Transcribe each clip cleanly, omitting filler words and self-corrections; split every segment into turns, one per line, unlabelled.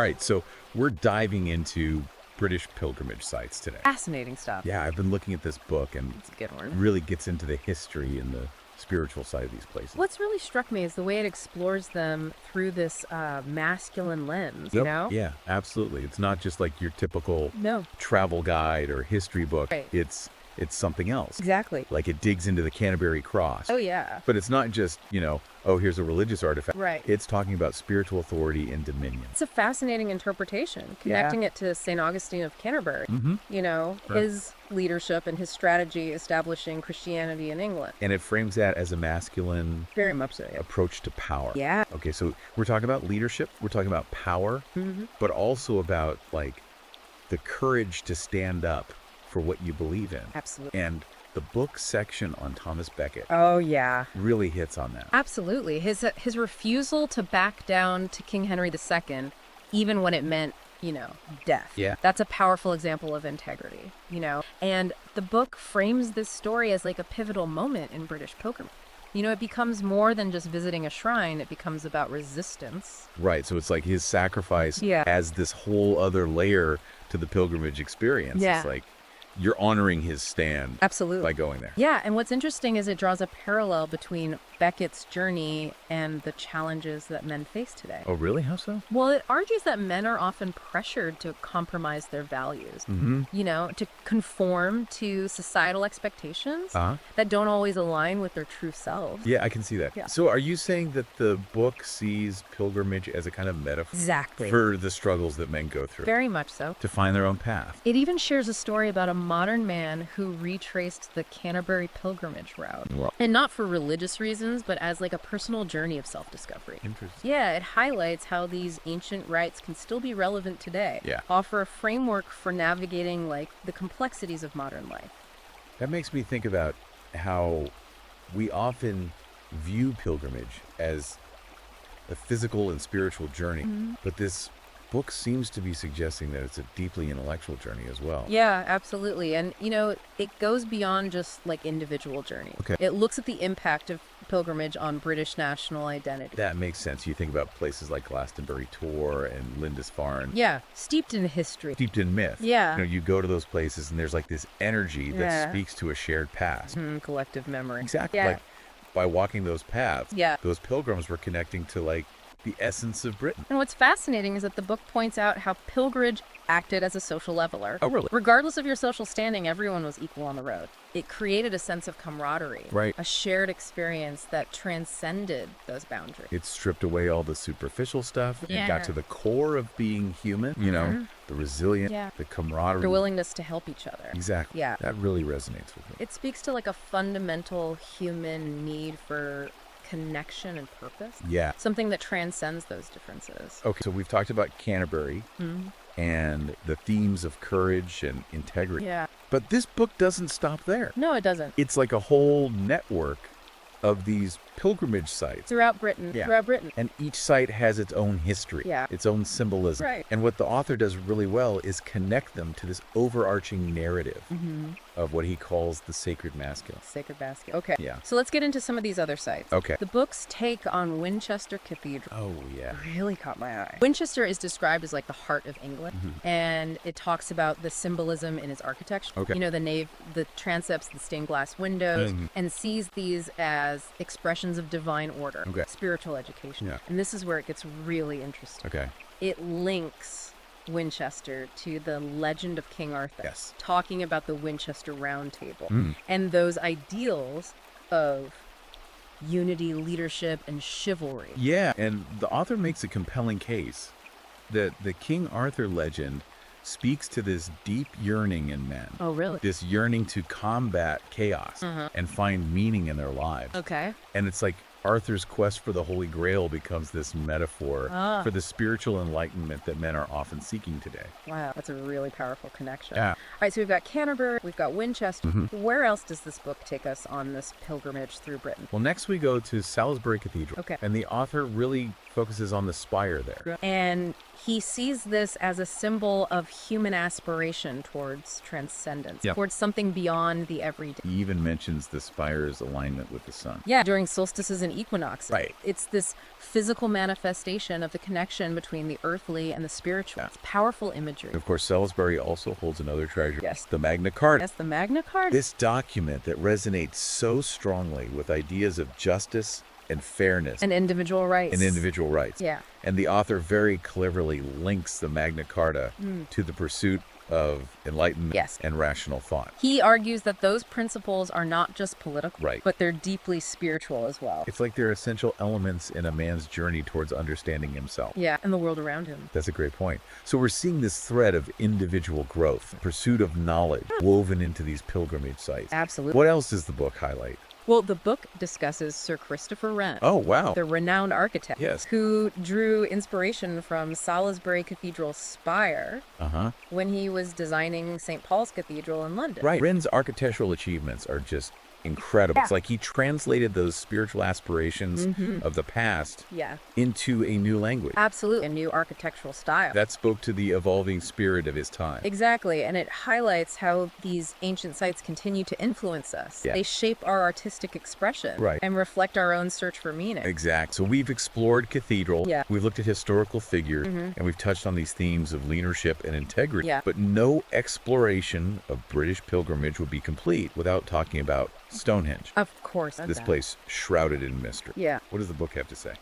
right, so we're diving into British pilgrimage sites today.
Fascinating stuff.
Yeah, I've been looking at this book, and
It's a good one.
really gets into the history and the spiritual side of these places.
What's really struck me is the way it explores them through this masculine lens, you know?
Yeah, absolutely. It's not just like your typical
No.
travel guide or history book.
Right.
It's something else.
Exactly.
Like it digs into the Canterbury Cross.
Oh, yeah.
But it's not just, oh, here's a religious artifact.
Right.
It's talking about spiritual authority and dominion.
It's a fascinating interpretation, connecting it to St. Augustine of Canterbury.
Right.
His leadership and his strategy establishing Christianity in England.
And it frames that as a masculine
Very much so, yeah.
approach to power.
Yeah.
Okay, so we're talking about leadership, we're talking about power, but also about like the courage to stand up for what you believe in.
Absolutely.
And the book section on Thomas Becket
Oh, yeah.
really hits on that.
Absolutely. His refusal to back down to King Henry II, even when it meant, death.
Yeah.
That's a powerful example of integrity, And the book frames this story as like a pivotal moment in British pilgrimage. It becomes more than just visiting a shrine. It becomes about resistance.
Right, so it's like his sacrifice
Yeah.
adds this whole other layer to the pilgrimage experience.
Yeah.
It's like you're honoring his stand
Absolutely.
by going there.
Yeah, and what's interesting is it draws a parallel between Becket's journey and the challenges that men face today.
Oh, really? How so?
Well, it argues that men are often pressured to compromise their values, to conform to societal expectations that don't always align with their true selves.
Yeah, I can see that.
Yeah.
So are you saying that the book sees pilgrimage as a kind of metaphor
Exactly.
for the struggles that men go through
Very much so.
to find their own path?
It even shares a story about a modern man who retraced the Canterbury pilgrimage route.
Wow.
And not for religious reasons, but as like a personal journey of self-discovery.
Interesting.
Yeah, it highlights how these ancient rites can still be relevant today.
Yeah.
Offer a framework for navigating like the complexities of modern life.
That makes me think about how we often view pilgrimage as a physical and spiritual journey, but this book seems to be suggesting that it's a deeply intellectual journey as well.
Yeah, absolutely. And, it goes beyond just like individual journeys.
Okay.
It looks at the impact of pilgrimage on British national identity.
That makes sense. You think about places like Glastonbury Tor and Lindisfarne.
Yeah, steeped in history.
Steeped in myth.
Yeah.
You go to those places and there's like this energy that
Yeah.
speaks to a shared past.
Collective memory.
Exactly.
Yeah.
Like by walking those paths,
Yeah.
those pilgrims were connecting to like the essence of Britain.
And what's fascinating is that the book points out how pilgrimage acted as a social leveler.
Oh, really?
Regardless of your social standing, everyone was equal on the road. It created a sense of camaraderie,
Right.
a shared experience that transcended those boundaries.
It stripped away all the superficial stuff and
Yeah.
got to the core of being human, the resilience,
Yeah.
the camaraderie.
The willingness to help each other.
Exactly.
Yeah.
That really resonates with me.
It speaks to like a fundamental human need for connection and purpose.
Yeah.
Something that transcends those differences.
Okay, so we've talked about Canterbury and the themes of courage and integrity.
Yeah.
But this book doesn't stop there.
No, it doesn't.
It's like a whole network of these pilgrimage sites.
Throughout Britain.
Yeah.
Throughout Britain.
And each site has its own history,
Yeah.
its own symbolism.
Right.
And what the author does really well is connect them to this overarching narrative of what he calls the sacred masculine.
Sacred basket. Okay.
Yeah.
So let's get into some of these other sites.
Okay.
The book's take on Winchester Cathedral
Oh, yeah.
really caught my eye. Winchester is described as like the heart of England, and it talks about the symbolism in its architecture.
Okay.
The nave, the transepts, the stained glass windows,
Mhm.
and sees these as expressions of divine order,
Okay.
spiritual education.
Yeah.
And this is where it gets really interesting.
Okay.
It links Winchester to the legend of King Arthur,
Yes.
talking about the Winchester Round Table
Mm.
and those ideals of unity, leadership, and chivalry.
Yeah, and the author makes a compelling case that the King Arthur legend speaks to this deep yearning in men.
Oh, really?
This yearning to combat chaos and find meaning in their lives.
Okay.
And it's like Arthur's quest for the Holy Grail becomes this metaphor for the spiritual enlightenment that men are often seeking today.
Wow, that's a really powerful connection.
Yeah.
All right, so we've got Canterbury, we've got Winchester. Where else does this book take us on this pilgrimage through Britain?
Well, next we go to Salisbury Cathedral.
Okay.
And the author really focuses on the spire there.
And he sees this as a symbol of human aspiration towards transcendence,
Yeah.
towards something beyond the everyday.
He even mentions the spire's alignment with the sun.
Yeah, during solstices and equinoxes.
Right.
It's this physical manifestation of the connection between the earthly and the spiritual.
Yeah.
It's powerful imagery.
Of course, Salisbury also holds another treasure.
Yes.
The Magna Carta.
Yes, the Magna Carta.
This document that resonates so strongly with ideas of justice and fairness
And individual rights.
and individual rights.
Yeah.
And the author very cleverly links the Magna Carta to the pursuit of enlightenment
Yes.
and rational thought.
He argues that those principles are not just political,
Right.
but they're deeply spiritual as well.
It's like they're essential elements in a man's journey towards understanding himself.
Yeah, and the world around him.
That's a great point. So we're seeing this thread of individual growth, pursuit of knowledge, woven into these pilgrimage sites.
Absolutely.
What else does the book highlight?
Well, the book discusses Sir Christopher Wren.
Oh, wow.
The renowned architect,
Yes.
who drew inspiration from Salisbury Cathedral spire
Uh-huh.
when he was designing St. Paul's Cathedral in London.
Right. Wren's architectural achievements are just incredible.
Yeah.
It's like he translated those spiritual aspirations of the past
Yeah,
into a new language.
absolutely. A new architectural style.
That spoke to the evolving spirit of his time.
Exactly, and it highlights how these ancient sites continue to influence us.
Yeah.
They shape our artistic expression
Right.
and reflect our own search for meaning.
Exact. So we've explored cathedral,
Yeah.
we've looked at historical figures, and we've touched on these themes of leadership and integrity.
Yeah.
But no exploration of British pilgrimage would be complete without talking about Stonehenge.
Of course.
This place shrouded in mystery.
Yeah.
What does the book have to say?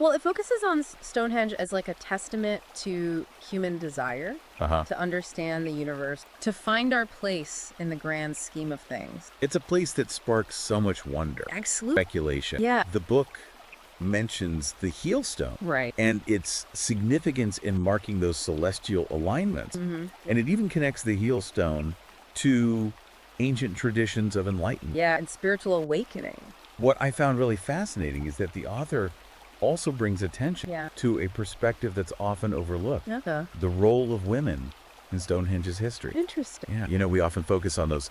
Well, it focuses on Stonehenge as like a testament to human desire
Uh-huh.
to understand the universe, to find our place in the grand scheme of things.
It's a place that sparks so much wonder,
Absolutely.
speculation.
Yeah.
The book mentions the heel stone.
Right.
And its significance in marking those celestial alignments.
Mm-hmm.
And it even connects the heel stone to ancient traditions of enlightenment.
Yeah, and spiritual awakening.
What I found really fascinating is that the author also brings attention
Yeah.
to a perspective that's often overlooked.
Okay.
The role of women in Stonehenge's history.
Interesting.
Yeah. You know, we often focus on those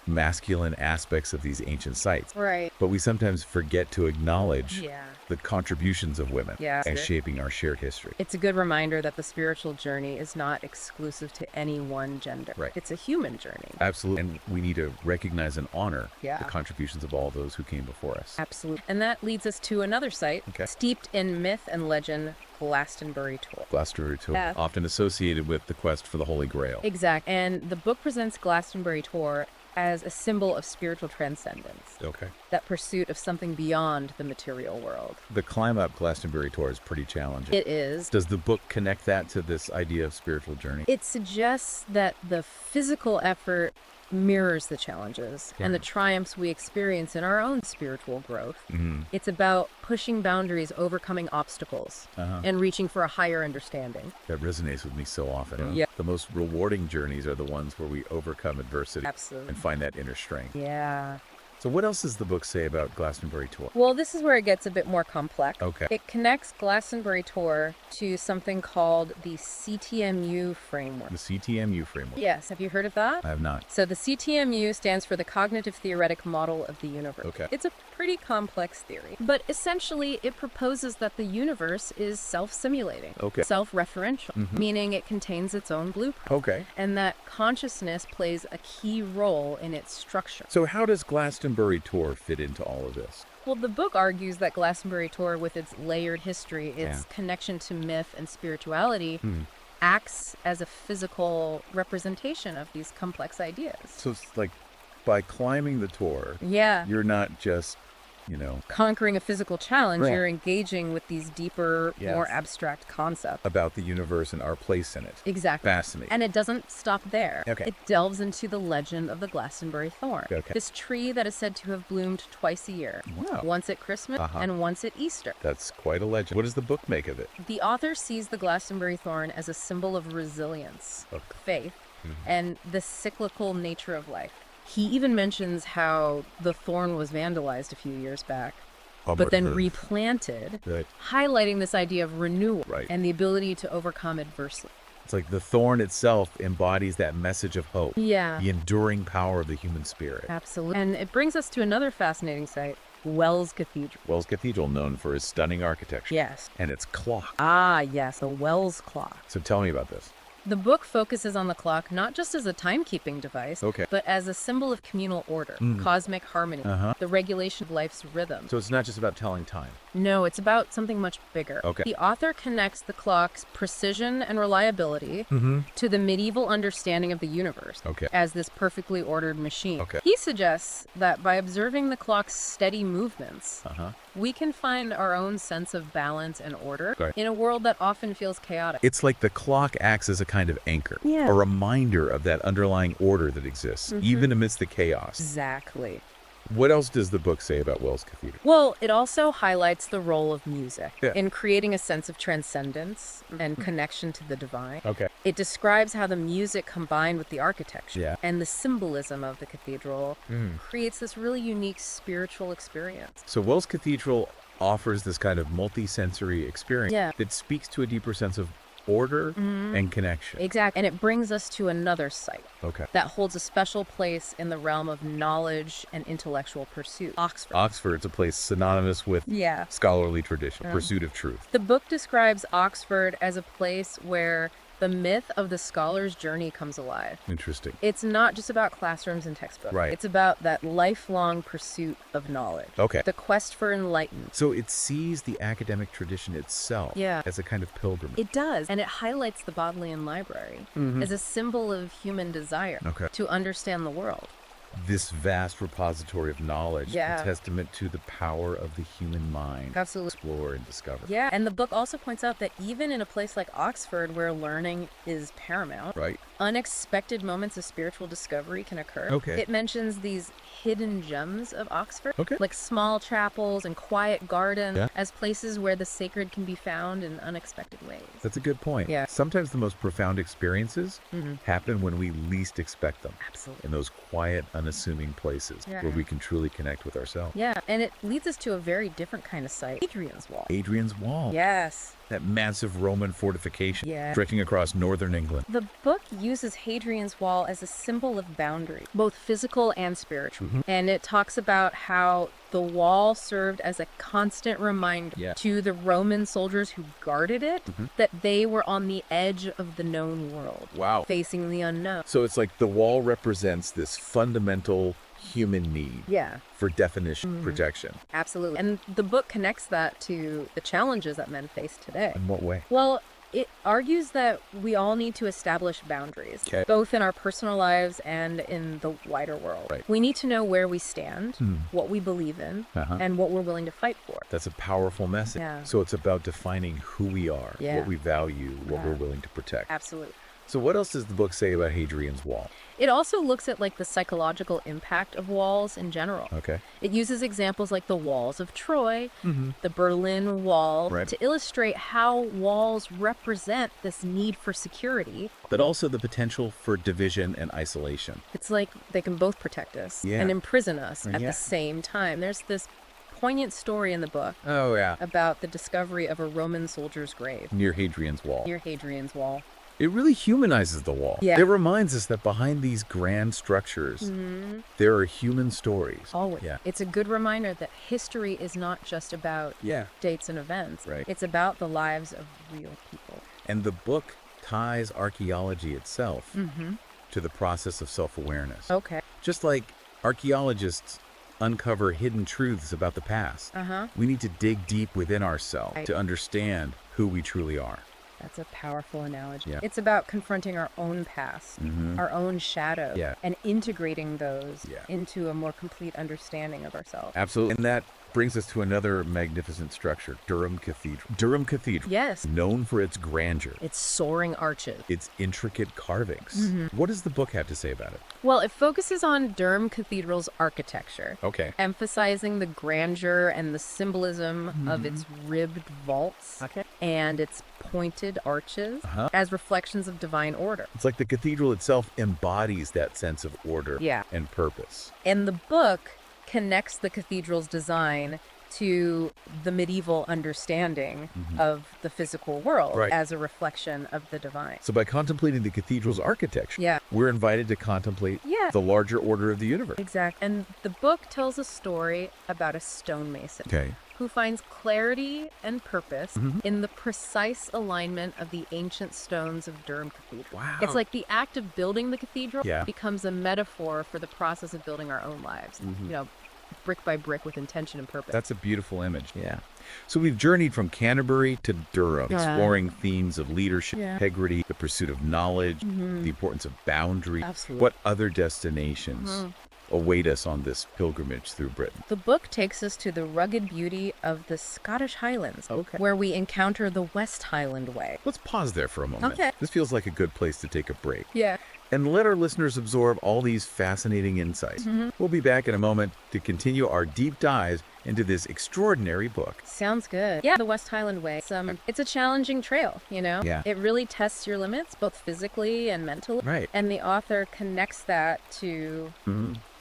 masculine aspects of these ancient sites,
Right.
but we sometimes forget to acknowledge
Yeah.
the contributions of women
Yeah.
as shaping our shared history.
It's a good reminder that the spiritual journey is not exclusive to any one gender.
Right.
It's a human journey.
Absolutely. And we need to recognize and honor
Yeah.
the contributions of all those who came before us.
Absolutely. And that leads us to another site,
Okay.
steeped in myth and legend, Glastonbury Tor.
Glastonbury Tor,
Yeah.
often associated with the quest for the Holy Grail.
Exact. And the book presents Glastonbury Tor as a symbol of spiritual transcendence,
Okay.
that pursuit of something beyond the material world.
The climb up Glastonbury Tor is pretty challenging.
It is.
Does the book connect that to this idea of spiritual journey?
It suggests that the physical effort mirrors the challenges and the triumphs we experience in our own spiritual growth.
Mm-hmm.
It's about pushing boundaries, overcoming obstacles, and reaching for a higher understanding.
That resonates with me so often.
Yeah.
The most rewarding journeys are the ones where we overcome adversity
Absolutely.
and find that inner strength.
Yeah.
So what else does the book say about Glastonbury Tor?
Well, this is where it gets a bit more complex.
Okay.
It connects Glastonbury Tor to something called the C.T.M.U framework.
The C.T.M.U framework.
Yes, have you heard of that?
I have not.
So the C.T.M.U stands for the Cognitive Theoretic Model of the Universe.
Okay.
It's a pretty complex theory, but essentially it proposes that the universe is self-simulating,
Okay.
self-referential, meaning it contains its own blueprint,
Okay.
and that consciousness plays a key role in its structure.
So how does Glastonbury Tor fit into all of this?
Well, the book argues that Glastonbury Tor, with its layered history, its
Yeah.
connection to myth and spirituality, acts as a physical representation of these complex ideas.
So it's like by climbing the Tor,
Yeah.
you're not just, you know,
Conquering a physical challenge,
Right.
you're engaging with these deeper,
Yes.
more abstract concepts.
about the universe and our place in it.
Exactly.
Fascinating.
And it doesn't stop there.
Okay.
It delves into the legend of the Glastonbury thorn.
Okay.
This tree that is said to have bloomed twice a year.
Wow.
Once at Christmas and once at Easter.
That's quite a legend. What does the book make of it?
The author sees the Glastonbury thorn as a symbol of resilience,
Okay.
faith, and the cyclical nature of life. He even mentions how the thorn was vandalized a few years back, but then replanted,
Right.
highlighting this idea of renewal
Right.
and the ability to overcome adversity.
It's like the thorn itself embodies that message of hope,
Yeah,
the enduring power of the human spirit.
absolutely. And it brings us to another fascinating site, Wells Cathedral.
Wells Cathedral, known for its stunning architecture.
Yes.
And its clock.
Ah, yes, the Wells clock.
So tell me about this.
The book focuses on the clock not just as a timekeeping device,
Okay.
but as a symbol of communal order, cosmic harmony, the regulation of life's rhythm.
So it's not just about telling time.
No, it's about something much bigger.
Okay.
The author connects the clock's precision and reliability to the medieval understanding of the universe as this perfectly ordered machine.
Okay.
He suggests that by observing the clock's steady movements, we can find our own sense of balance and order in a world that often feels chaotic.
It's like the clock acts as a kind of anchor, a reminder of that underlying order that exists, even amidst the chaos.
Exactly.
What else does the book say about Wells Cathedral?
Well, it also highlights the role of music in creating a sense of transcendence and connection to the divine.
Okay.
It describes how the music combined with the architecture and the symbolism of the cathedral creates this really unique spiritual experience.
So Wells Cathedral offers this kind of multi-sensory experience that speaks to a deeper sense of order and connection.
Exactly. And it brings us to another site that holds a special place in the realm of knowledge and intellectual pursuit. Oxford.
Oxford's a place synonymous with scholarly tradition, pursuit of truth.
The book describes Oxford as a place where the myth of the scholar's journey comes alive.
Interesting.
It's not just about classrooms and textbooks.
Right.
It's about that lifelong pursuit of knowledge.
Okay.
The quest for enlightenment.
So it sees the academic tradition itself as a kind of pilgrimage.
It does. And it highlights the Bodleian Library as a symbol of human desire to understand the world.
This vast repository of knowledge, a testament to the power of the human mind.
Absolutely.
Explore and discover.
Yeah, and the book also points out that even in a place like Oxford, where learning is paramount, unexpected moments of spiritual discovery can occur. It mentions these hidden gems of Oxford, like small chapels and quiet gardens, as places where the sacred can be found in unexpected ways.
That's a good point.
Yeah.
Sometimes the most profound experiences happen when we least expect them.
Absolutely.
In those quiet, unassuming places where we can truly connect with ourselves.
Yeah, and it leads us to a very different kind of site, Hadrian's Wall.
Hadrian's Wall.
Yes.
That massive Roman fortification stretching across northern England.
The book uses Hadrian's Wall as a symbol of boundary, both physical and spiritual. And it talks about how the wall served as a constant reminder to the Roman soldiers who guarded it that they were on the edge of the known world.
Wow.
Facing the unknown.
So it's like the wall represents this fundamental human need for definition, projection.
Absolutely. And the book connects that to the challenges that men face today.
In what way?
Well, it argues that we all need to establish boundaries, both in our personal lives and in the wider world.
Right.
We need to know where we stand, what we believe in, and what we're willing to fight for.
That's a powerful message.
Yeah.
So it's about defining who we are, what we value, what we're willing to protect.
Absolutely.
So what else does the book say about Hadrian's Wall?
It also looks at like the psychological impact of walls in general.
Okay.
It uses examples like the walls of Troy, the Berlin Wall, to illustrate how walls represent this need for security.
But also the potential for division and isolation.
It's like they can both protect us and imprison us at the same time. There's this poignant story in the book about the discovery of a Roman soldier's grave.
Near Hadrian's Wall.
Near Hadrian's Wall.
It really humanizes the wall.
Yeah.
It reminds us that behind these grand structures, there are human stories.
Always.
Yeah.
It's a good reminder that history is not just about dates and events.
Right.
It's about the lives of real people.
And the book ties archaeology itself to the process of self-awareness.
Okay.
Just like archaeologists uncover hidden truths about the past, we need to dig deep within ourselves to understand who we truly are.
That's a powerful analogy.
Yeah.
It's about confronting our own past, our own shadows, and integrating those into a more complete understanding of ourselves.
Absolutely. And that brings us to another magnificent structure, Durham Cathedral. Durham Cathedral.
Yes.
Known for its grandeur.
Its soaring arches.
Its intricate carvings. What does the book have to say about it?
Well, it focuses on Durham Cathedral's architecture.
Okay.
Emphasizing the grandeur and the symbolism of its ribbed vaults and its pointed arches as reflections of divine order.
It's like the cathedral itself embodies that sense of order and purpose.
And the book connects the cathedral's design to the medieval understanding of the physical world
Right.
as a reflection of the divine.
So by contemplating the cathedral's architecture,
Yeah.
we're invited to contemplate
Yeah.
the larger order of the universe.
Exactly. And the book tells a story about a stonemason
Okay.
who finds clarity and purpose in the precise alignment of the ancient stones of Durham Cathedral.
Wow.
It's like the act of building the cathedral
Yeah.
becomes a metaphor for the process of building our own lives. Brick by brick with intention and purpose.
That's a beautiful image. Yeah. So we've journeyed from Canterbury to Durham, exploring themes of leadership, integrity, the pursuit of knowledge, the importance of boundary.
Absolutely.
What other destinations await us on this pilgrimage through Britain?
The book takes us to the rugged beauty of the Scottish Highlands,
Okay.
where we encounter the West Highland Way.
Let's pause there for a moment.
Okay.
This feels like a good place to take a break
Yeah.
and let our listeners absorb all these fascinating insights. We'll be back in a moment to continue our deep dives into this extraordinary book.
Sounds good. Yeah, the West Highland Way. It's a challenging trail,
Yeah.
It really tests your limits, both physically and mentally.
Right.
And the author connects that to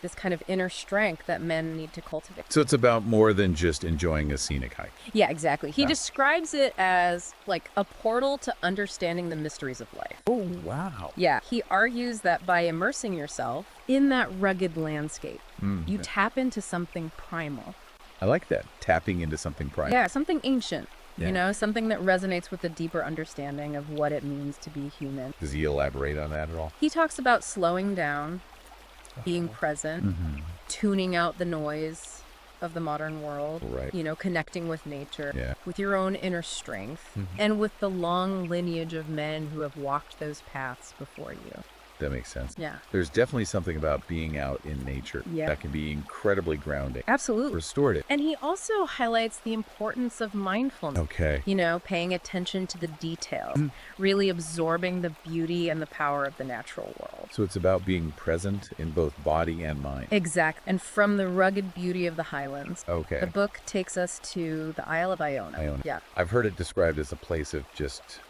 this kind of inner strength that men need to cultivate.
So it's about more than just enjoying a scenic hike.
Yeah, exactly. He describes it as like a portal to understanding the mysteries of life.
Oh, wow.
Yeah, he argues that by immersing yourself in that rugged landscape, you tap into something primal.
I like that. Tapping into something private.
Yeah, something ancient.
Yeah.
Something that resonates with a deeper understanding of what it means to be human.
Does he elaborate on that at all?
He talks about slowing down, being present, tuning out the noise of the modern world,
Right.
Connecting with nature,
Yeah.
with your own inner strength, and with the long lineage of men who have walked those paths before you.
That makes sense.
Yeah.
There's definitely something about being out in nature that can be incredibly grounding,
Absolutely.
restorative.
And he also highlights the importance of mindfulness.
Okay.
Paying attention to the details, really absorbing the beauty and the power of the natural world.
So it's about being present in both body and mind.
Exactly. And from the rugged beauty of the Highlands,
Okay.
the book takes us to the Isle of Iona.
Iona.
Yeah.
I've heard it described as a place of just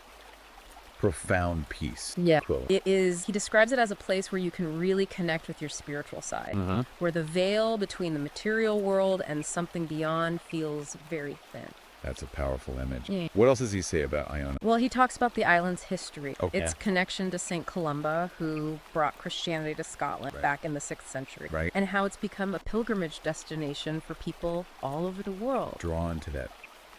profound peace.
Yeah.
Quote.
It is, he describes it as a place where you can really connect with your spiritual side, where the veil between the material world and something beyond feels very thin.
That's a powerful image.
Yeah.
What else does he say about Iona?
Well, he talks about the island's history,
Okay.
its connection to St. Columba, who brought Christianity to Scotland back in the 6th century,
Right.
and how it's become a pilgrimage destination for people all over the world.
Drawn to that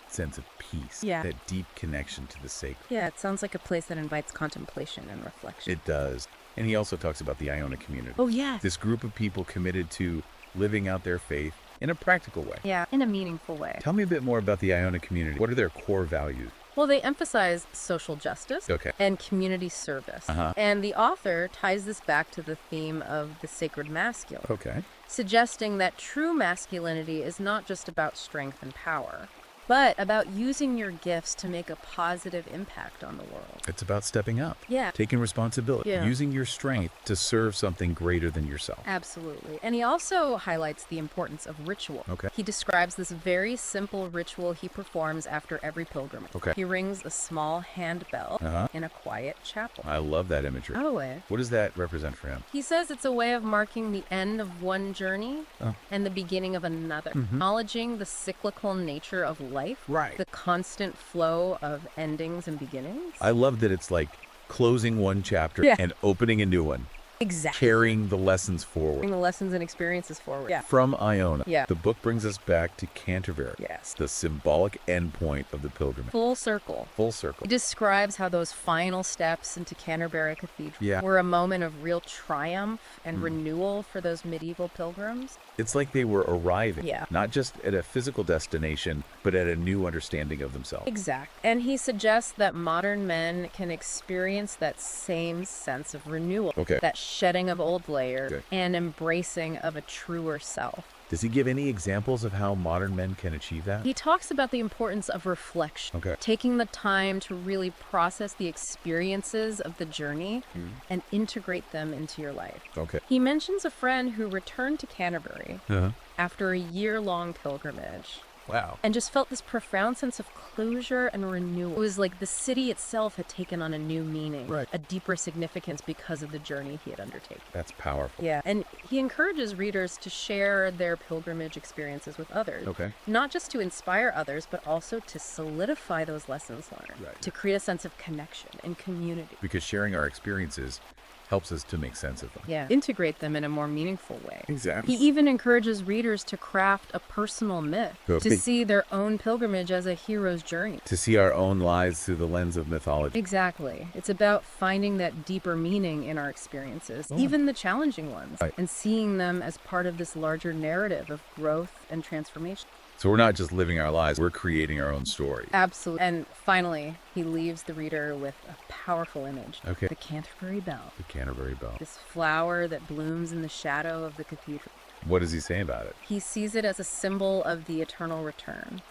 sense of peace,
Yeah.
that deep connection to the sacred.
Yeah, it sounds like a place that invites contemplation and reflection.
It does. And he also talks about the Iona community.
Oh, yeah.
This group of people committed to living out their faith in a practical way.
Yeah, in a meaningful way.
Tell me a bit more about the Iona community. What are their core values?
Well, they emphasize social justice
Okay.
and community service. And the author ties this back to the theme of the sacred masculine,
Okay.
suggesting that true masculinity is not just about strength and power, but about using your gifts to make a positive impact on the world.
It's about stepping up.
Yeah.
Taking responsibility.
Yeah.
Using your strength to serve something greater than yourself.
Absolutely. And he also highlights the importance of ritual.
Okay.
He describes this very simple ritual he performs after every pilgrimage.
Okay.
He rings a small hand bell in a quiet chapel.
I love that imagery.
Oh, eh?
What does that represent for him?
He says it's a way of marking the end of one journey and the beginning of another, acknowledging the cyclical nature of life,
Right.
the constant flow of endings and beginnings.
I love that it's like closing one chapter and opening a new one.
Exactly.
Carrying the lessons forward.
Bring the lessons and experiences forward. Yeah.
From Iona,
Yeah.
the book brings us back to Canterbury.
Yes.
The symbolic endpoint of the pilgrimage.
Full circle.
Full circle.
He describes how those final steps into Canterbury Cathedral
Yeah.
were a moment of real triumph and renewal for those medieval pilgrims.
It's like they were arriving,
Yeah.
not just at a physical destination, but at a new understanding of themselves.
Exact. And he suggests that modern men can experience that same sense of renewal,
Okay.
that shedding of old layers
Okay.
and embracing of a truer self.
Does he give any examples of how modern men can achieve that?
He talks about the importance of reflection,
Okay.
taking the time to really process the experiences of the journey and integrate them into your life.
Okay.
He mentions a friend who returned to Canterbury
Uh-huh.
after a year-long pilgrimage
Wow.
and just felt this profound sense of closure and renewal. It was like the city itself had taken on a new meaning,
Right.
a deeper significance because of the journey he had undertaken.
That's powerful.
Yeah, and he encourages readers to share their pilgrimage experiences with others.
Okay.
Not just to inspire others, but also to solidify those lessons learned,
Right.
to create a sense of connection and community.
Because sharing our experiences helps us to make sense of them.
Yeah, integrate them in a more meaningful way.
Exactly.
He even encourages readers to craft a personal myth,
Okay.
to see their own pilgrimage as a hero's journey.
To see our own lives through the lens of mythology.
Exactly. It's about finding that deeper meaning in our experiences, even the challenging ones,
Right.
and seeing them as part of this larger narrative of growth and transformation.
So we're not just living our lives, we're creating our own story.
Absolutely. And finally, he leaves the reader with a powerful image.
Okay.
The Canterbury Bell.
The Canterbury Bell.
This flower that blooms in the shadow of the cathedral.
What does he say about it?
He sees it as a symbol of the eternal return,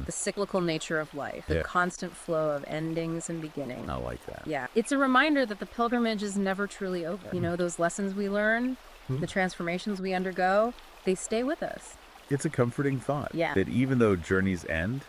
the cyclical nature of life, the
Yeah.
constant flow of endings and beginnings.
I like that.
Yeah, it's a reminder that the pilgrimage is never truly over. You know, those lessons we learn, the transformations we undergo, they stay with us.
It's a comforting thought.
Yeah.
That even though journeys end,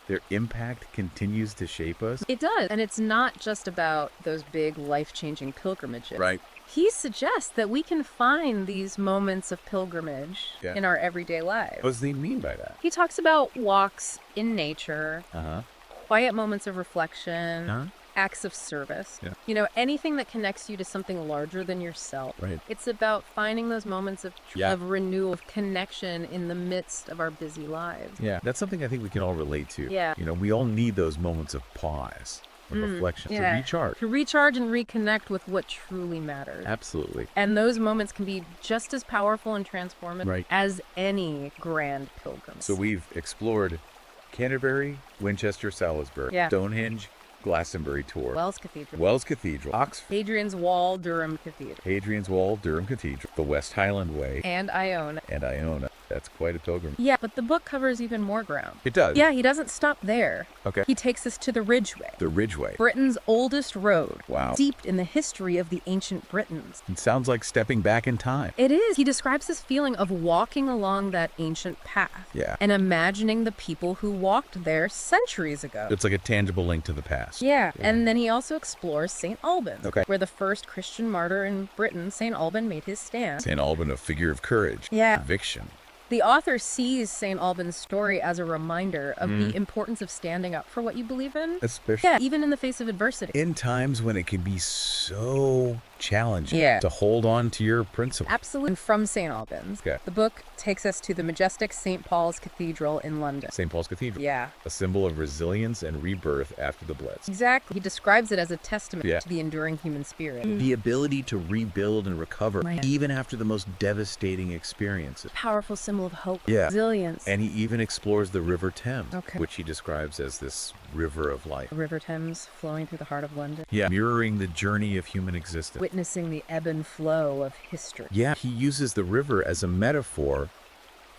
their impact continues to shape us.
It does. And it's not just about those big life-changing pilgrimages.
Right.
He suggests that we can find these moments of pilgrimage
Yeah.
in our everyday lives.
What does he mean by that?
He talks about walks in nature,
Uh-huh.
quiet moments of reflection,
Huh?
acts of service.
Yeah.
You know, anything that connects you to something larger than yourself.
Right.
It's about finding those moments of,
Yeah.
of renewal, of connection in the midst of our busy lives.
Yeah. That's something I think we can all relate to.
Yeah.
You know, we all need those moments of pause or reflection to recharge.
To recharge and reconnect with what truly matters.
Absolutely.
And those moments can be just as powerful and transformative
Right.
as any grand pilgrim.
So we've explored Canterbury, Winchester, Salisbury,
Yeah.
Stonehenge, Glastonbury Tour,
Wells Cathedral,
Wells Cathedral, Oxford,
Hadrian's Wall, Durham Cathedral,
Hadrian's Wall, Durham Cathedral, the West Highland Way,
and Iona.
and Iona. That's quite a pilgrimage.
Yeah, but the book covers even more ground.
It does.
Yeah, he doesn't stop there.
Okay.
He takes us to the Ridgeway,
The Ridgeway.
Britain's oldest road,
Wow.
steeped in the history of the ancient Britons.
It sounds like stepping back in time.
It is. He describes this feeling of walking along that ancient path.
Yeah.
And imagining the people who walked there centuries ago.
It's like a tangible link to the past.
Yeah, and then he also explores St. Alban,
Okay.
where the first Christian martyr in Britain, St. Alban, made his stand.
St. Alban, a figure of courage,
Yeah.
conviction.
The author sees St. Alban's story as a reminder of the importance of standing up for what you believe in.
Especially
Yeah, even in the face of adversity.
in times when it can be so challenging
Yeah.
to hold on to your principles.
Absolutely. And from St. Albans,
Okay.
the book takes us to the majestic St. Paul's Cathedral in London.
St. Paul's Cathedral.
Yeah,
A symbol of resilience and rebirth after the Blitz.
exactly. He describes it as a testament
Yeah.
to the enduring human spirit.
The ability to rebuild and recover,
Right.
even after the most devastating experiences.
Powerful symbol of hope,
Yeah.
resilience.
And he even explores the River Thames,
Okay.
which he describes as this river of life.
The River Thames flowing through the heart of London.
Yeah, mirroring the journey of human existence.
Witnessing the ebb and flow of history.
Yeah, he uses the river as a metaphor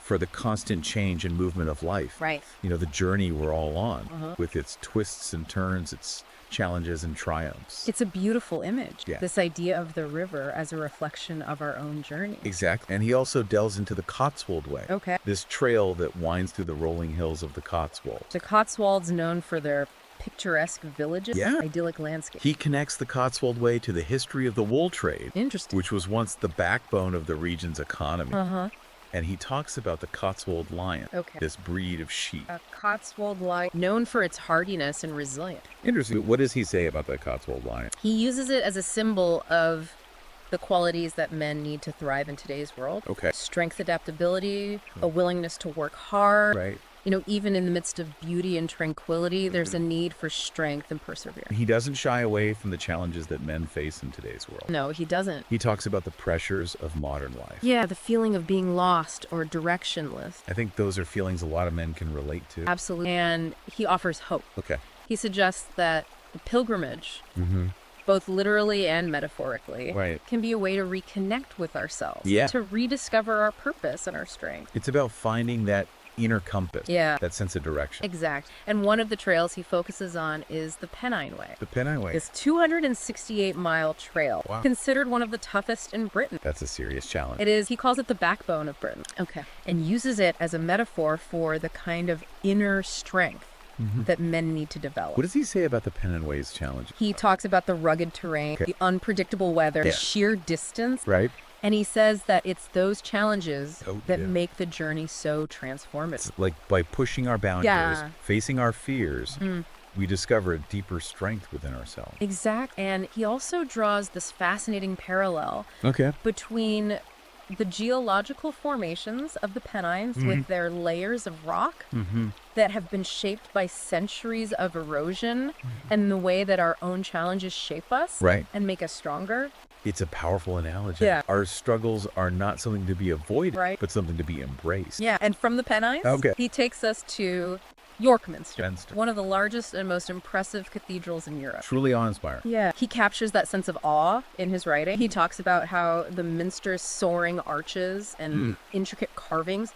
for the constant change and movement of life.
Right.
You know, the journey we're all on, with its twists and turns, its challenges and triumphs.
It's a beautiful image.
Yeah.
This idea of the river as a reflection of our own journey.
Exactly. And he also delves into the Cotswold Way.
Okay.
This trail that winds through the rolling hills of the Cotswolds.
The Cotswolds, known for their picturesque villages,
Yeah.
idyllic landscape.
He connects the Cotswold Way to the history of the wool trade,
Interesting.
which was once the backbone of the region's economy.
Uh-huh.
And he talks about the Cotswold lion,
Okay.
this breed of sheep.
A Cotswold lion, known for its hardiness and resilience.
Interesting. What does he say about the Cotswold lion?
He uses it as a symbol of the qualities that men need to thrive in today's world.
Okay.
Strength, adaptability, a willingness to work hard.
Right.
You know, even in the midst of beauty and tranquility, there's a need for strength and perseverance.
He doesn't shy away from the challenges that men face in today's world.
No, he doesn't.
He talks about the pressures of modern life.
Yeah, the feeling of being lost or directionless.
I think those are feelings a lot of men can relate to.
Absolutely. And he offers hope.
Okay.
He suggests that the pilgrimage, both literally and metaphorically,
Right.
can be a way to reconnect with ourselves,
Yeah.
to rediscover our purpose and our strength.
It's about finding that inner compass.
Yeah.
That sense of direction.
Exact. And one of the trails he focuses on is the Pennine Way.
The Pennine Way.
This 268-mile trail,
Wow.
considered one of the toughest in Britain.
That's a serious challenge.
It is. He calls it the backbone of Britain. Okay. And uses it as a metaphor for the kind of inner strength that men need to develop.
What does he say about the Pennine Way's challenge?
He talks about the rugged terrain, the unpredictable weather, the sheer distance.
Right?
And he says that it's those challenges that
yeah.
make the journey so transformative.
It's like by pushing our boundaries,
Yeah.
facing our fears, we discover a deeper strength within ourselves.
Exact. And he also draws this fascinating parallel
Okay.
between the geological formations of the Pennines with their layers of rock that have been shaped by centuries of erosion and the way that our own challenges shape us
Right.
and make us stronger.
It's a powerful analogy.
Yeah.
Our struggles are not something to be avoided,
Right.
but something to be embraced.
Yeah. And from the Pennines, he takes us to York Minster, one of the largest and most impressive cathedrals in Europe.
Truly awe-inspiring.
Yeah. He captures that sense of awe in his writing. He talks about how the minster's soaring arches and intricate carvings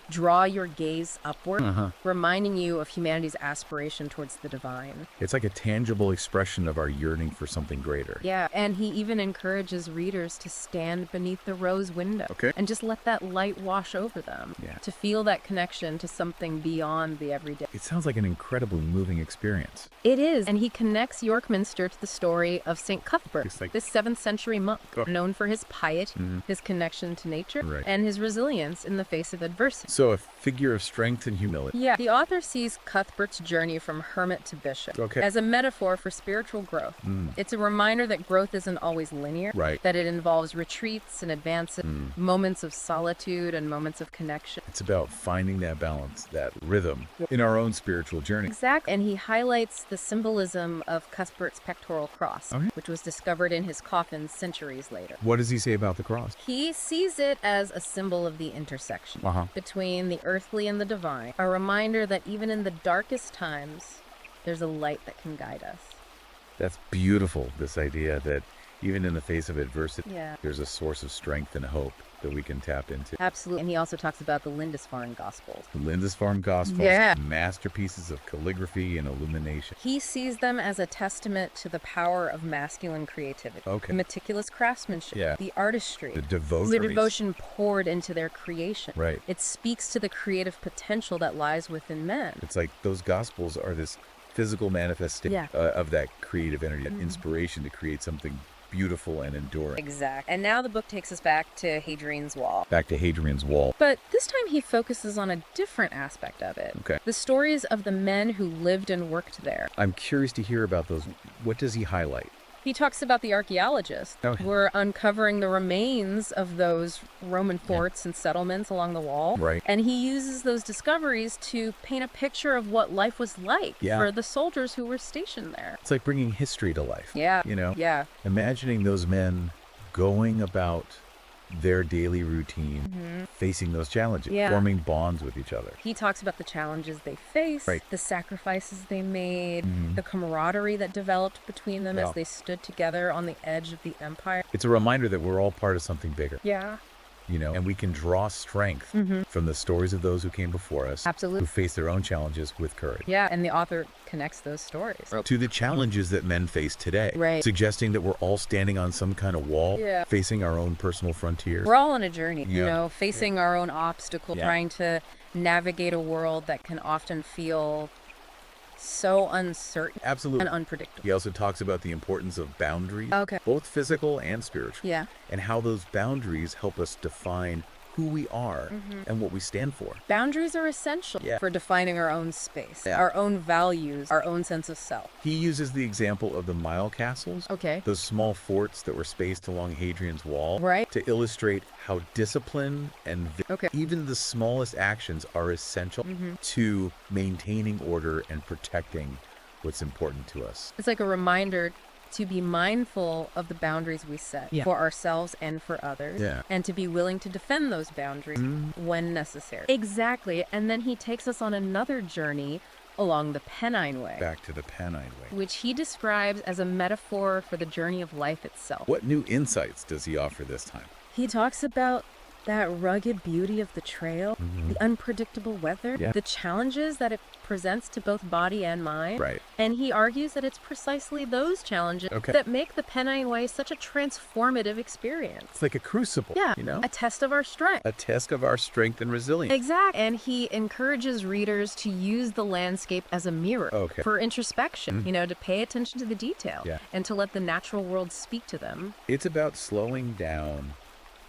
draw your gaze upward, reminding you of humanity's aspiration towards the divine.
It's like a tangible expression of our yearning for something greater.
Yeah, and he even encourages readers to stand beneath the rose window and just let that light wash over them, to feel that connection to something beyond the everyday.
It sounds like an incredibly moving experience.
It is, and he connects York Minster to the story of St. Cuthbert, this 7th century monk, known for his piety, his connection to nature, and his resilience in the face of adversity.
So a figure of strength and humility.
Yeah, the author sees Cuthbert's journey from hermit to bishop as a metaphor for spiritual growth. It's a reminder that growth isn't always linear, that it involves retreats and advances, moments of solitude and moments of connection.
It's about finding that balance, that rhythm in our own spiritual journey.
Exactly. And he highlights the symbolism of Cuthbert's pectoral cross, which was discovered in his coffin centuries later.
What does he say about the cross?
He sees it as a symbol of the intersection between the earthly and the divine, a reminder that even in the darkest times, there's a light that can guide us.
That's beautiful, this idea that even in the face of adversity, there's a source of strength and hope that we can tap into.
Absolutely. And he also talks about the Lindisfarne Gospels.
The Lindisfarne Gospels, masterpieces of calligraphy and illumination.
He sees them as a testament to the power of masculine creativity, the meticulous craftsmanship, the artistry,
the devotion
poured into their creation. It speaks to the creative potential that lies within men.
It's like those Gospels are this physical manifestation of that creative energy, that inspiration to create something beautiful and enduring.
Exact. And now the book takes us back to Hadrian's Wall.
Back to Hadrian's Wall.
But this time he focuses on a different aspect of it. The stories of the men who lived and worked there.
I'm curious to hear about those. What does he highlight?
He talks about the archaeologists who are uncovering the remains of those Roman forts and settlements along the wall. And he uses those discoveries to paint a picture of what life was like for the soldiers who were stationed there.
It's like bringing history to life. You know? Imagining those men going about their daily routine, facing those challenges, forming bonds with each other.
He talks about the challenges they faced, the sacrifices they made, the camaraderie that developed between them as they stood together on the edge of the empire.
It's a reminder that we're all part of something bigger. You know, and we can draw strength from the stories of those who came before us, who faced their own challenges with courage.
And the author connects those stories
to the challenges that men face today, suggesting that we're all standing on some kind of wall, facing our own personal frontiers.
We're all on a journey, you know, facing our own obstacle, trying to navigate a world that can often feel so uncertain and unpredictable.
He also talks about the importance of boundaries, both physical and spiritual, and how those boundaries help us define who we are and what we stand for.
Boundaries are essential for defining our own space, our own values, our own sense of self.
He uses the example of the mile castles, those small forts that were spaced along Hadrian's Wall, to illustrate how discipline and even the smallest actions are essential to maintaining order and protecting what's important to us.
It's like a reminder to be mindful of the boundaries we set for ourselves and for others, and to be willing to defend those boundaries when necessary. Exactly. And then he takes us on another journey along the Pennine Way.
Back to the Pennine Way.
Which he describes as a metaphor for the journey of life itself.
What new insights does he offer this time?
He talks about That rugged beauty of the trail, the unpredictable weather,
Yeah.
the challenges that it presents to both body and mind.
Right.
And he argues that it's precisely those challenges
Okay.
that make the Pennine Way such a transformative experience.
It's like a crucible,
Yeah,
you know?
a test of our strength.
A test of our strength and resilience.
Exactly. And he encourages readers to use the landscape as a mirror
Okay.
for introspection, to pay attention to the detail
Yeah.
and to let the natural world speak to them.
It's about slowing down,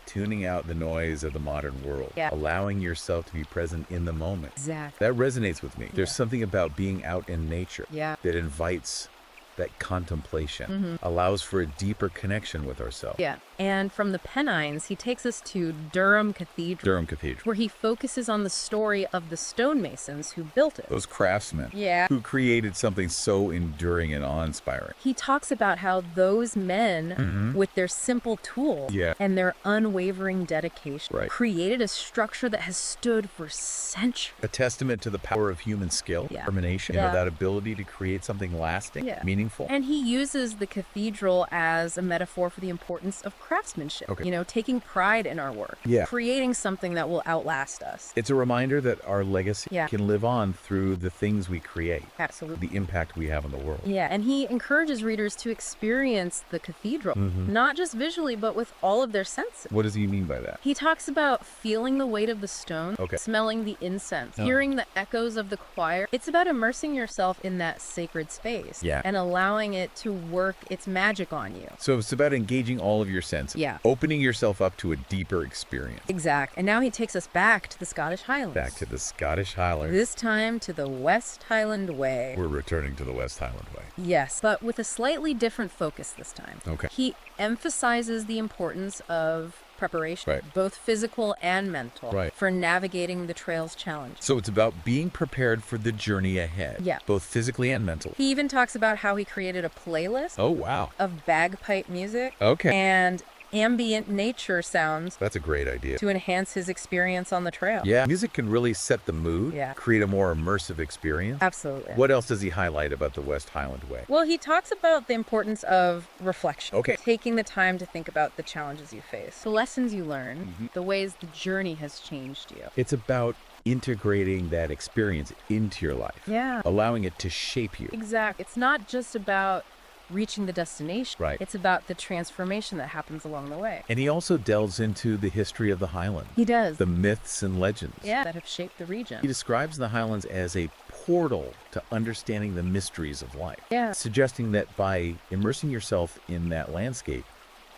tuning out the noise of the modern world,
Yeah.
allowing yourself to be present in the moment.
Exactly.
That resonates with me. There's something about being out in nature
Yeah.
that invites that contemplation, allows for a deeper connection with ourselves.
Yeah. And from the Pennines, he takes us to Durham Cathedral,
Where
where he focuses on the story of the stonemasons who built it.
those craftsmen
Yeah.
who created something so enduring and awe-inspiring.
He talks about how those men, with their simple tools
Yeah.
and their unwavering dedication,
Right.
created a structure that has stood for centuries.
A testament to the power of human skill,
Yeah.
determination,
Yeah.
that ability to create something lasting,
Yeah.
meaningful.
And he uses the cathedral as a metaphor for the importance of craftsmanship.
Okay.
Taking pride in our work.
Yeah.
Creating something that will outlast us.
It's a reminder that our legacy
Yeah.
can live on through the things we create,
Absolutely.
the impact we have on the world.
Yeah, and he encourages readers to experience the cathedral, not just visually, but with all of their senses.
What does he mean by that?
He talks about feeling the weight of the stone,
Okay.
smelling the incense,
Oh.
hearing the echoes of the choir. It's about immersing yourself in that sacred space
Yeah.
and allowing it to work its magic on you.
So it's about engaging all of your senses,
Yeah.
opening yourself up to a deeper experience.
Exact. And now he takes us back to the Scottish Highlands.
Back to the Scottish Highlands.
This time to the West Highland Way.
We're returning to the West Highland Way.
Yes, but with a slightly different focus this time.
Okay.
He emphasizes the importance of preparation,
Right.
both physical and mental,
Right.
for navigating the trail's challenge.
So it's about being prepared for the journey ahead,
Yeah.
both physically and mentally.
He even talks about how he created a playlist
Oh, wow.
of bagpipe music
Okay.
and ambient nature sounds
That's a great idea.
to enhance his experience on the trail.
Yeah, music can really set the mood,
Yeah.
create a more immersive experience.
Absolutely.
What else does he highlight about the West Highland Way?
Well, he talks about the importance of reflection.
Okay.
Taking the time to think about the challenges you face, the lessons you learn,
Mm-hmm.
the ways the journey has changed you.
It's about integrating that experience into your life,
Yeah.
allowing it to shape you.
Exactly. It's not just about reaching the destination.
Right.
It's about the transformation that happens along the way.
And he also delves into the history of the Highlands,
He does.
the myths and legends.
Yeah. That have shaped the
He
region.
describes the Highlands as a portal to understanding the mysteries of life,
Yeah.
suggesting that by immersing yourself in that landscape,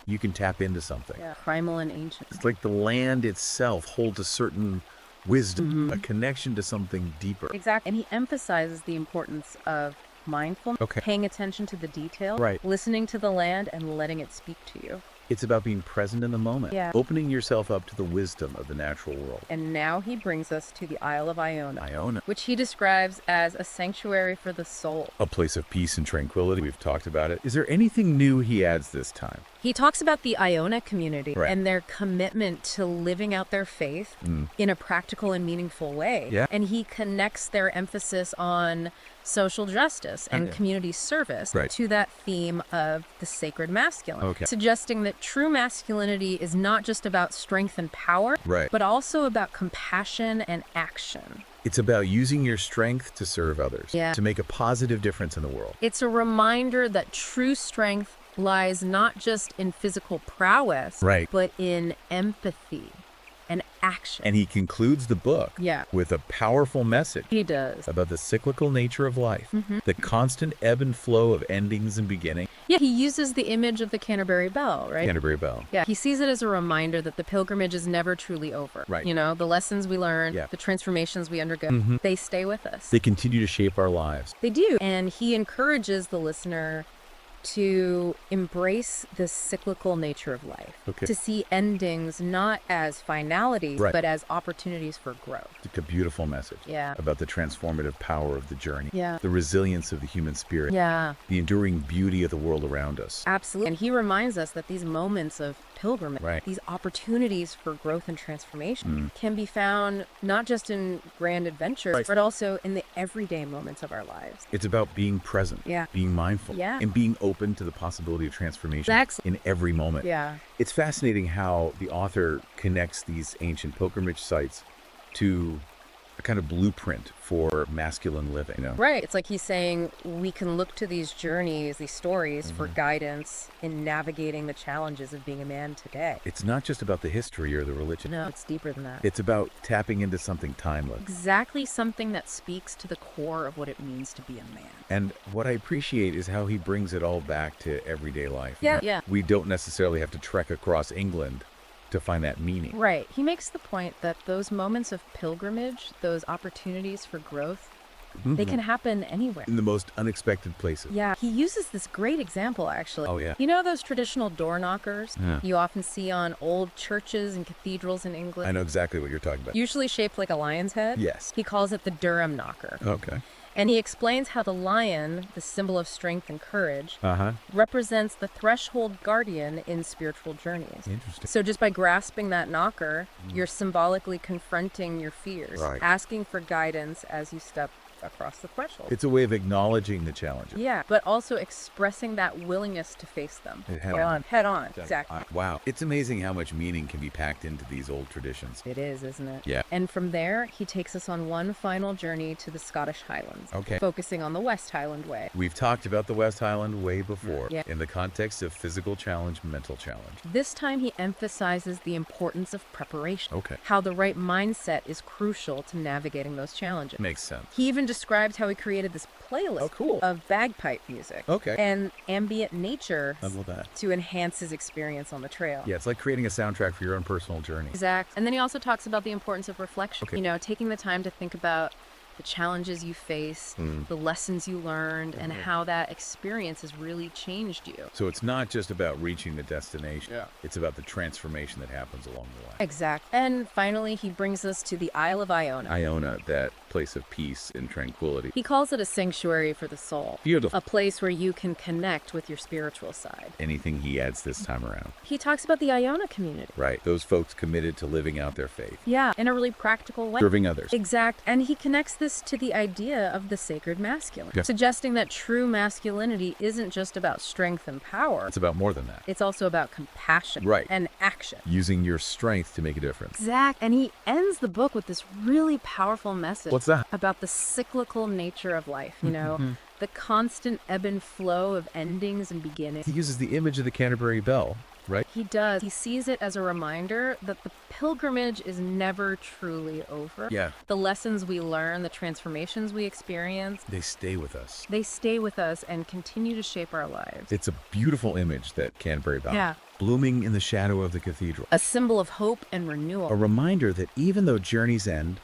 you can tap into something.
Yeah. Primal and ancient.
It's like the land itself holds a certain wisdom,
Mm-hmm.
a connection to something deeper.
Exactly. And he emphasizes the importance of mindfulness,
Okay.
paying attention to the detail,
Right.
listening to the land and letting it speak to you.
It's about being present in the moment,
Yeah.
opening yourself up to the wisdom of the natural world.
And now he brings us to the Isle of Iona,
Iona,
which he describes as a sanctuary for the soul.
a place of peace and tranquility. We've talked about it. Is there anything new he adds this time?
He talks about the Iona community
Right.
and their commitment to living out their faith in a practical and meaningful way.
Yeah.
And he connects their emphasis on social justice and
Yeah.
community service
Right.
to that theme of the sacred masculine,
Okay.
suggesting that true masculinity is not just about strength and power,
Right.
but also about compassion and action.
It's about using your strength to serve others,
Yeah.
to make a positive difference in the world.
It's a reminder that true strength lies not just in physical prowess,
Right.
but in empathy and action.
And he concludes the book
Yeah.
with a powerful message
He does.
about the cyclical nature of life, the constant ebb and flow of endings and beginnings.
Yeah, he uses the image of the Canterbury Bell, right?
Canterbury Bell.
Yeah, he sees it as a reminder that the pilgrimage is never truly over.
Right.
The lessons we learn,
Yeah.
the transformations we undergo, they stay with us.
They continue to shape our lives.
They do. And he encourages the listener to embrace the cyclical nature of life,
Okay.
to see endings not as finalities,
Right.
but as opportunities for growth.
It's a beautiful message
Yeah.
about the transformative power of the journey,
Yeah.
the resilience of the human spirit,
Yeah,
the enduring beauty of the world around us.
absolutely. And he reminds us that these moments of pilgrimage,
Right.
these opportunities for growth and transformation can be found not just in grand adventures,
Right.
but also in the everyday moments of our lives.
It's about being present,
Yeah.
being mindful,
Yeah.
and being open open to the possibility of transformation
Exactly.
in every moment.
Yeah.
It's fascinating how the author connects these ancient pilgrimage sites to a kind of blueprint for masculine living. You know?
Right. It's like he's saying we can look to these journeys, these stories for guidance in navigating the challenges of being a man today.
It's not just about the history or the religion.
No, it's deeper than that.
It's about tapping into something timeless.
Exactly something that speaks to the core of what it means to be a man.
And what I appreciate is how he brings it all back to everyday life.
Yeah. Yeah.
We don't necessarily have to trek across England to find that meaning.
Right. He makes the point that those moments of pilgrimage, those opportunities for growth, they can happen anywhere.
In the most unexpected places.
Yeah, he uses this great example, actually.
Oh, yeah.
You know those traditional door knockers
Yeah.
you often see on old churches and cathedrals in England?
I know exactly what you're talking about.
Usually shaped like a lion's head?
Yes.
He calls it the Durham knocker.
Okay.
And he explains how the lion, the symbol of strength and courage,
Uh-huh.
represents the threshold guardian in spiritual journeys.
Interesting.
So just by grasping that knocker, you're symbolically confronting your fears,
Right.
asking for guidance as you step across the threshold.
It's a way of acknowledging the challenges.
Yeah, but also expressing that willingness to face them.
Head on.
Head on, exactly.
Wow. It's amazing how much meaning can be packed into these old traditions.
It is, isn't it?
Yeah.
And from there, he takes us on one final journey to the Scottish Highlands,
Okay.
focusing on the West Highland Way.
We've talked about the West Highland way before
Yeah.
in the context of physical challenge, mental challenge.
This time, he emphasizes the importance of preparation.
Okay.
How the right mindset is crucial to navigating those challenges.
Makes sense.
He even describes how he created this playlist
Oh, cool.
of bagpipe music
Okay.
and ambient nature
I love that.
to enhance his experience on the trail.
Yeah, it's like creating a soundtrack for your own personal journey.
Exact. And then he also talks about the importance of reflection.
Okay.
You know, taking the time to think about the challenges you faced, the lessons you learned, and how that experience has really changed you.
So it's not just about reaching the destination. Yeah. It's about the transformation that happens along the way.
Exact. And finally, he brings us to the Isle of Iona.
Iona, that place of peace and tranquility.
He calls it a sanctuary for the soul.
Beautiful.
A place where you can connect with your spiritual side.
Anything he adds this time around.
He talks about the Iona community.
Right. Those folks committed to living out their faith,
Yeah, in a really practical way.
serving others.
Exact. And he connects this to the idea of the sacred masculine,
Yeah.
suggesting that true masculinity isn't just about strength and power.
It's about more than that.
It's also about compassion
Right.
and action.
Using your strength to make a difference.
Exact. And he ends the book with this really powerful message.
What's that?
About the cyclical nature of life, you know, the constant ebb and flow of endings and beginnings.
He uses the image of the Canterbury Bell, right?
He does. He sees it as a reminder that the pilgrimage is never truly over.
Yeah.
The lessons we learn, the transformations we experience,
They stay with us.
they stay with us and continue to shape our lives.
It's a beautiful image, that Canterbury Bell.
Yeah.
Blooming in the shadow of the cathedral.
A symbol of hope and renewal.
A reminder that even though journeys end,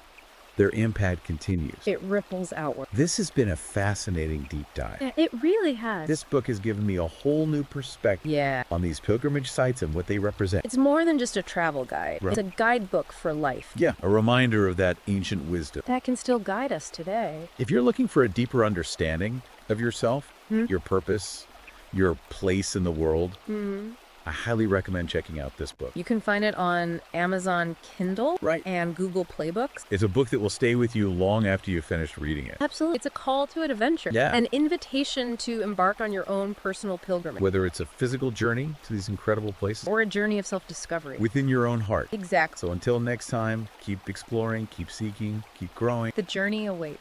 their impact continues.
It ripples outward.
This has been a fascinating deep dive.
Yeah, it really has.
This book has given me a whole new perspective
Yeah.
on these pilgrimage sites and what they represent.
It's more than just a travel guide.
Right.
It's a guidebook for life.
Yeah, a reminder of that ancient wisdom.
That can still guide us today.
If you're looking for a deeper understanding of yourself, your purpose, your place in the world, I highly recommend checking out this book.
You can find it on Amazon Kindle
Right.
and Google Play Books.
It's a book that will stay with you long after you've finished reading it.
Absolutely. It's a call to adventure.
Yeah.
An invitation to embark on your own personal pilgrimage.
Whether it's a physical journey to these incredible places
Or a journey of self-discovery.
within your own heart.
Exactly.
So until next time, keep exploring, keep seeking, keep growing.
The journey awaits.